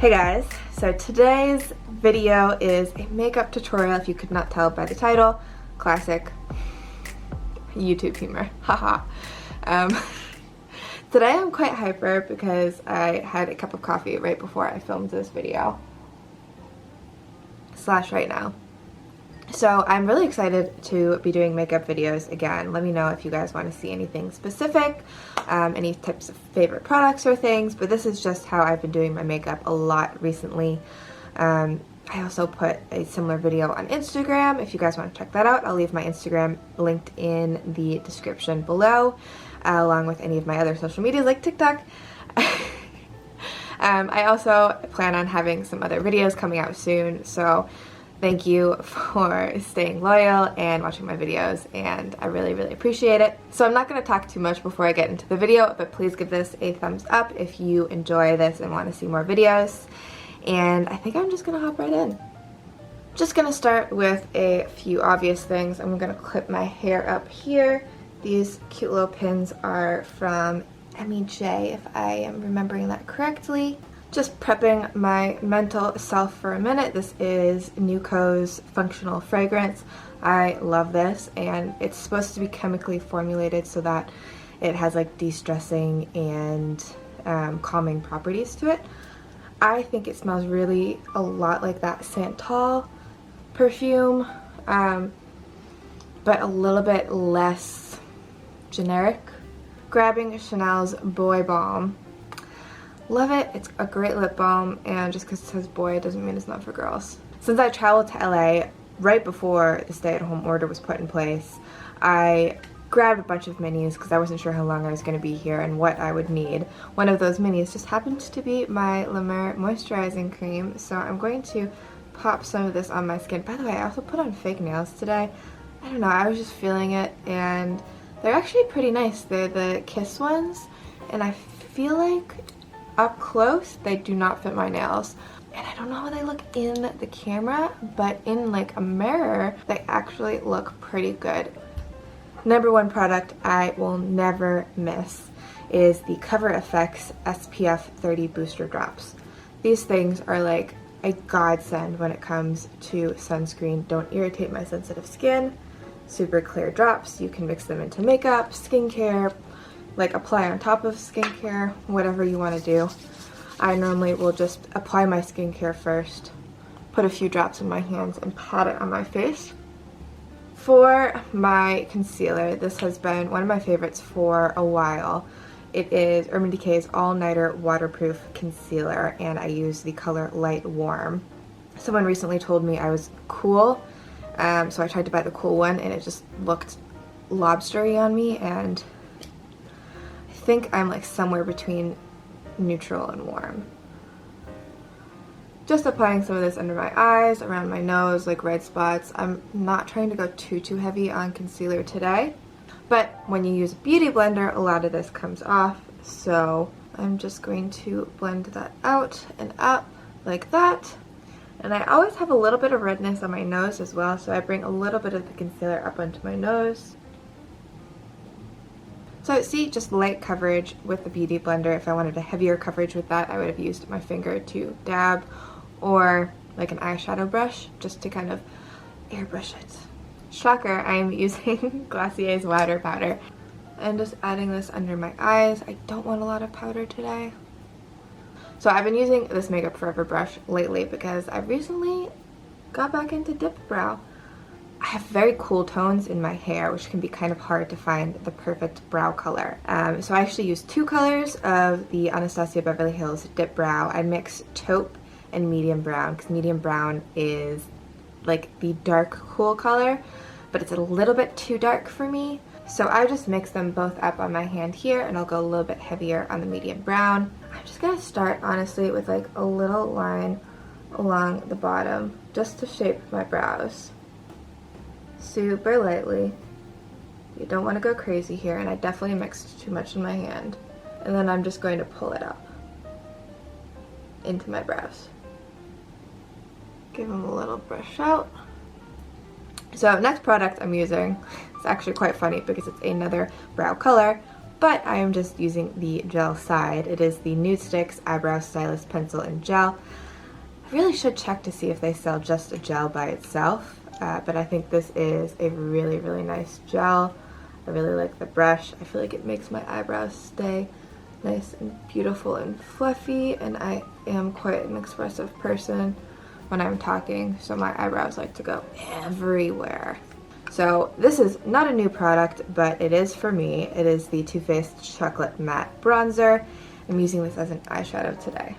Hey guys, so today's video is a makeup tutorial, if you could not tell by the title. Classic YouTube humor, haha. Today I'm quite hyper because I had a cup of coffee right before I filmed this video. Slash right now. So I'm really excited to be doing makeup videos again. Let me know if you guys want to see anything specific, any types of favorite products or things, but this is just how I've been doing my makeup a lot recently. I also put a similar video on Instagram. If you guys want to check that out, I'll leave my Instagram linked in the description below, along with any of my other social medias like TikTok. I also plan on having some other videos coming out soon, so thank you for staying loyal and watching my videos, and I really appreciate it. So I'm not going to talk too much before I get into the video, but please give this a thumbs up if you enjoy this and want to see more videos. And I think I'm just going to hop right in. Just going to start with a few obvious things. I'm going to clip my hair up here. These cute little pins are from MEJ, if I am remembering that correctly. Just prepping my mental self for a minute. This is Nuco's Functional Fragrance. I love this, and it's supposed to be chemically formulated so that it has like de-stressing and calming properties to it. I think it smells really a lot like that Santal perfume, but a little bit less generic. Grabbing Chanel's Boy Balm. Love it. It's a great lip balm, and just because it says boy doesn't mean it's not for girls. Since I traveled to LA right before the stay-at-home order was put in place, I grabbed a bunch of minis because I wasn't sure how long I was going to be here and what I would need. One of those minis just happened to be my Mer Moisturizing Cream, so I'm going to pop some of this on my skin. By the way, I also put on fake nails today. I don't know, I was just feeling it, and they're actually pretty nice. They're the Kiss ones, and I feel like up close they do not fit my nails, and I don't know how they look in the camera, but in like a mirror they actually look pretty good. Number one product I will never miss is the Cover FX SPF 30 booster drops. These things are like a godsend when it comes to sunscreen. Don't irritate my sensitive skin. Super clear drops. You can mix them into makeup, skincare, like apply on top of skincare, whatever you want to do. I normally will just apply my skincare first, put a few drops in my hands, and pat it on my face. For my concealer, this has been one of my favorites for a while. It is Urban Decay's All Nighter Waterproof Concealer, and I use the color Light Warm. Someone recently told me I was cool, so I tried to buy the cool one, and it just looked lobstery on me, and I think I'm like somewhere between neutral and warm. Just applying some of this under my eyes, around my nose, like red spots. I'm not trying to go too heavy on concealer today, but when you use a beauty blender, a lot of this comes off, so I'm just going to blend that out and up like that. And I always have a little bit of redness on my nose as well, so I bring a little bit of the concealer up onto my nose. So see, just light coverage with the Beauty Blender. If I wanted a heavier coverage with that, I would have used my finger to dab, or like an eyeshadow brush just to kind of airbrush it. Shocker, I'm using Glossier's Water Powder. And just adding this under my eyes. I don't want a lot of powder today. So I've been using this Makeup Forever brush lately because I recently got back into dip brow. I have very cool tones in my hair, which can be kind of hard to find the perfect brow color. So I actually use two colors of the Anastasia Beverly Hills Dip Brow. I mix taupe and medium brown, because medium brown is like the dark cool color, but it's a little bit too dark for me. So I just mix them both up on my hand here, and I'll go a little bit heavier on the medium brown. I'm just gonna start honestly with like a little line along the bottom just to shape my brows. Super lightly. You don't want to go crazy here, and I definitely mixed too much in my hand. And then I'm just going to pull it up into my brows. Give them a little brush out. So next product I'm using, it's actually quite funny because it's another brow color, but I am just using the gel side. It is the Nude Sticks Eyebrow Stylist Pencil in Gel. I really should check to see if they sell just a gel by itself, but I think this is a really, really nice gel. I really like the brush. I feel like it makes my eyebrows stay nice and beautiful and fluffy, and I am quite an expressive person when I'm talking, so my eyebrows like to go everywhere. So this is not a new product, but it is for me. It is the Too Faced Chocolate Matte Bronzer. I'm using this as an eyeshadow today.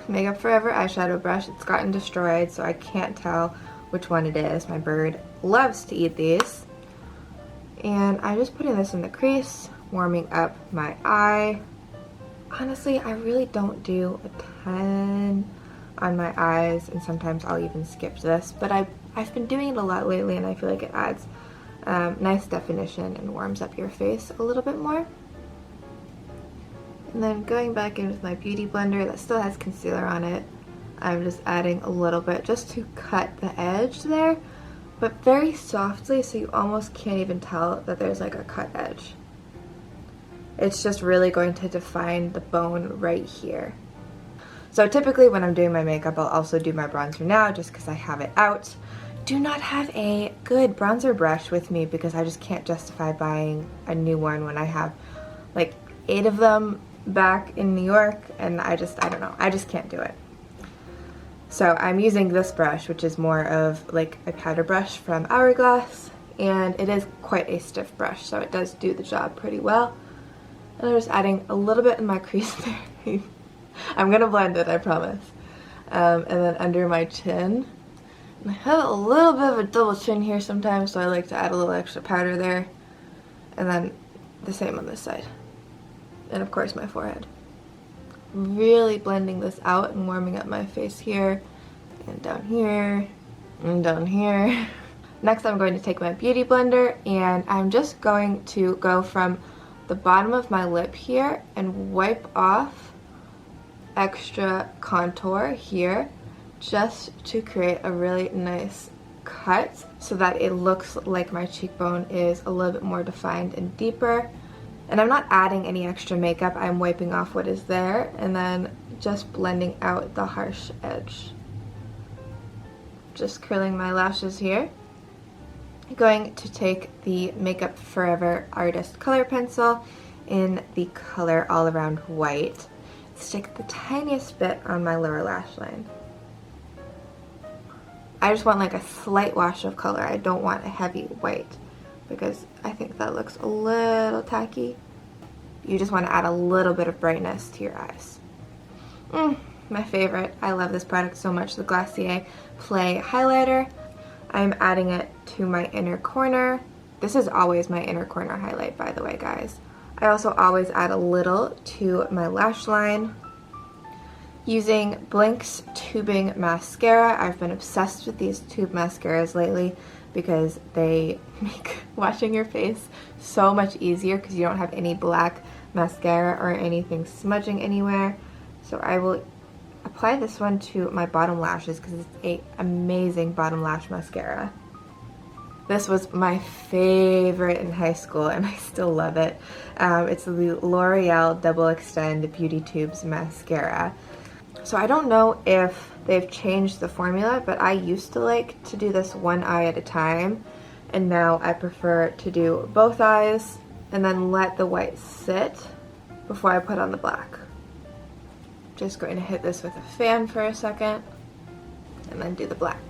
Makeup Forever eyeshadow brush. It's gotten destroyed, so I can't tell which one it is. My bird loves to eat these. And I'm just putting this in the crease, warming up my eye. Honestly, I really don't do a ton on my eyes, and sometimes I'll even skip this, but I've been doing it a lot lately, and I feel like it adds nice definition and warms up your face a little bit more. And then going back in with my beauty blender that still has concealer on it, I'm just adding a little bit just to cut the edge there, but very softly, so you almost can't even tell that there's like a cut edge. It's just really going to define the bone right here. So typically when I'm doing my makeup, I'll also do my bronzer now just because I have it out. Do not have a good bronzer brush with me because I just can't justify buying a new one when I have like 8 of them back in New York, and I don't know, I just can't do it. So I'm using this brush, which is more of like a powder brush from Hourglass, and it is quite a stiff brush, so it does do the job pretty well. And I'm just adding a little bit in my crease there. I'm gonna blend it, I promise. And then under my chin. And I have a little bit of a double chin here sometimes, so I like to add a little extra powder there. And then the same on this side. And of course my forehead. Really blending this out and warming up my face here, and down here, and down here. Next I'm going to take my beauty blender, and I'm just going to go from the bottom of my lip here and wipe off extra contour here just to create a really nice cut so that it looks like my cheekbone is a little bit more defined and deeper. And I'm not adding any extra makeup, I'm wiping off what is there and then just blending out the harsh edge. Just curling my lashes here. I'm going to take the Makeup Forever Artist Color Pencil in the color All Around White. Stick the tiniest bit on my lower lash line. I just want like a slight wash of color. I don't want a heavy white because I think that looks a little tacky. You just want to add a little bit of brightness to your eyes. My favorite. I love this product so much. The Glossier Play Highlighter. I'm adding it to my inner corner. This is always my inner corner highlight, by the way, guys. I also always add a little to my lash line. Using Blink's Tubing Mascara. I've been obsessed with these tube mascaras lately because they make washing your face so much easier because you don't have any black mascara or anything smudging anywhere. So I will apply this one to my bottom lashes because it's an amazing bottom lash mascara. This was my favorite in high school and I still love it. It's the L'Oreal Double Extend Beauty Tubes Mascara. So I don't know if they've changed the formula, but I used to like to do this one eye at a time, and now I prefer to do both eyes and then let the white sit before I put on the black. Just going to hit this with a fan for a second and then do the black.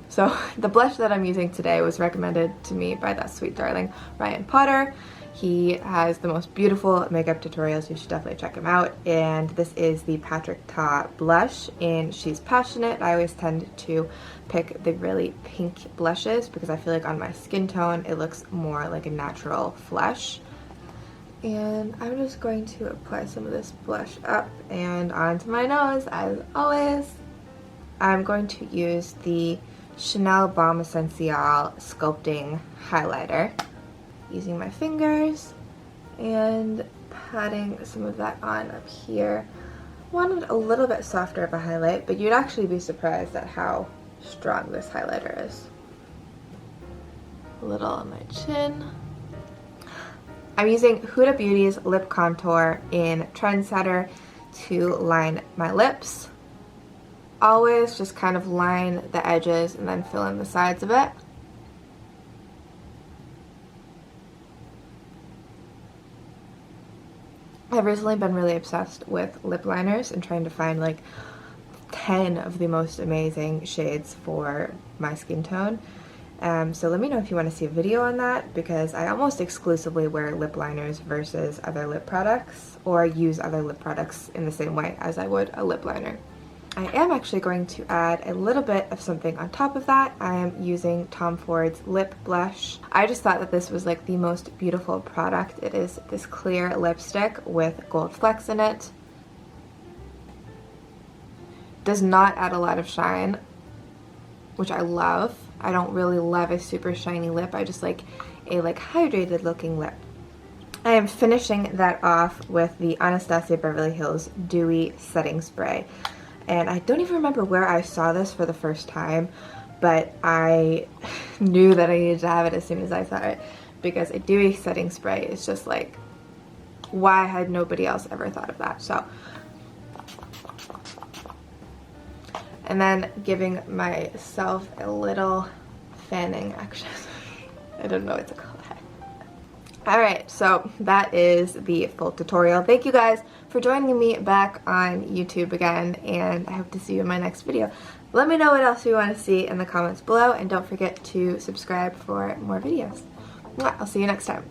So the blush that I'm using today was recommended to me by that sweet darling Ryan Potter. He has the most beautiful makeup tutorials. You should definitely check him out. And this is the Patrick Ta blush in She's Passionate. I always tend to pick the really pink blushes because I feel like on my skin tone it looks more like a natural flush. And I'm just going to apply some of this blush up and onto my nose as always. I'm going to use the Chanel Balm Essential Sculpting Highlighter, using my fingers and patting some of that on up here. Wanted a little bit softer of a highlight, but you'd actually be surprised at how strong this highlighter is. A little on my chin. I'm using Huda Beauty's Lip Contour in Trendsetter to line my lips. Always just kind of line the edges and then fill in the sides of it. I've recently been really obsessed with lip liners and trying to find like 10 of the most amazing shades for my skin tone. So let me know if you want to see a video on that, because I almost exclusively wear lip liners versus other lip products, or use other lip products in the same way as I would a lip liner. I am actually going to add a little bit of something on top of that. I am using Tom Ford's lip blush. I just thought that this was like the most beautiful product. It is this clear lipstick with gold flecks in it. Does not add a lot of shine, which I love. I don't really love a super shiny lip. I just like a hydrated looking lip. I am finishing that off with the Anastasia Beverly Hills Dewy Setting Spray. And I don't even remember where I saw this for the first time, but I knew that I needed to have it as soon as I saw it, because a dewy setting spray is just like, why had nobody else ever thought of that? So, and then giving myself a little fanning action. I don't know what to call that. Alright, so that is the full tutorial. Thank you guys for joining me back on YouTube again, and I hope to see you in my next video. Let me know what else you want to see in the comments below, and don't forget to subscribe for more videos. I'll see you next time.